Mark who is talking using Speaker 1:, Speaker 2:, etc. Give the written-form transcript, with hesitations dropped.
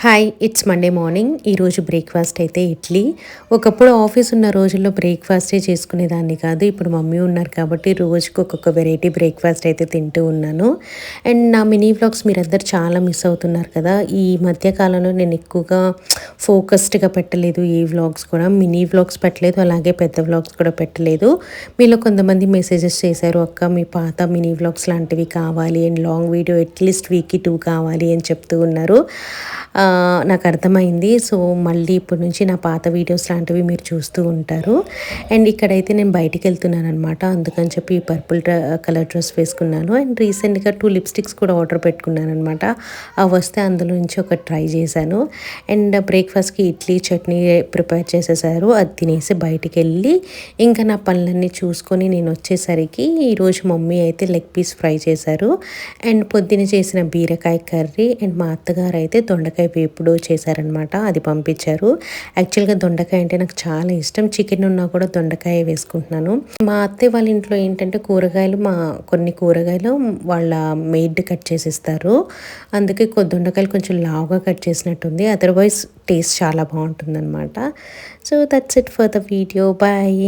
Speaker 1: Hi, it's Monday morning. ఈరోజు breakfast అయితే ఇడ్లీ. ఒకప్పుడు ఆఫీస్ ఉన్న రోజుల్లో బ్రేక్ఫాస్టే చేసుకునేదాన్ని కాదు. ఇప్పుడు మమ్మీ ఉన్నారు కాబట్టి రోజుకి ఒక్కొక్క వెరైటీ బ్రేక్ఫాస్ట్ అయితే తింటూ ఉన్నాను. అండ్ నా మినీ వ్లాగ్స్ మీరందరూ చాలా మిస్ అవుతున్నారు కదా. ఈ మధ్య కాలంలో నేను ఎక్కువగా ఫోకస్డ్గా పెట్టలేదు. ఏ వ్లాగ్స్ కూడా మినీ వ్లాగ్స్ పెట్టలేదు, అలాగే పెద్ద వ్లాగ్స్ కూడా పెట్టలేదు. మీలో కొంతమంది మెసేజెస్ చేశారు, అక్క మీ పాత మినీ వ్లాగ్స్ లాంటివి కావాలి అండ్ లాంగ్ వీడియో అట్లీస్ట్ వీక్కి 2 కావాలి అని చెప్తూ ఉన్నారు. నాకు అర్థమైంది. సో మళ్ళీ ఇప్పటి నుంచి నా పాత వీడియోస్ లాంటివి మీరు చూస్తూ ఉంటారు. అండ్ ఇక్కడైతే నేను బయటికి వెళ్తున్నాను అనమాట. అందుకని చెప్పి పర్పుల్ కలర్ డ్రెస్ వేసుకున్నాను. అండ్ రీసెంట్గా 2 లిప్స్టిక్స్ కూడా ఆర్డర్ పెట్టుకున్నాను అనమాట. అవి వస్తే అందులో నుంచి ఒకటి ట్రై చేశాను. అండ్ బ్రేక్ఫాస్ట్కి ఇడ్లీ చట్నీ ప్రిపేర్ చేసేసారు. అది తినేసి బయటికి వెళ్ళి ఇంకా నా పనులన్నీ చూసుకొని నేను వచ్చేసరికి ఈరోజు మమ్మీ అయితే లెగ్ పీస్ ఫ్రై చేశారు. అండ్ పొద్దున చేసిన బీరకాయ కర్రీ అండ్ మా అత్తగారు అయితే దొండకాయ వేపుడు చేశారనమాట. అది పంపించారు. యాక్చువల్గా దొండకాయ అంటే నాకు చాలా ఇష్టం. చికెన్ ఉన్నా కూడా దొండకాయ వేసుకుంటున్నాను. మా అత్తయ్య వాళ్ళ ఇంట్లో ఏంటంటే కూరగాయలు కొన్ని కూరగాయలు వాళ్ళ మెయిడ్ కట్ చేసిస్తారు. అందుకే దొండకాయలు కొంచెం లావుగా కట్ చేసినట్టుంది. అదర్వైజ్ టేస్ట్ చాలా బాగుంటుందన్నమాట. So that's it for the video. Bye.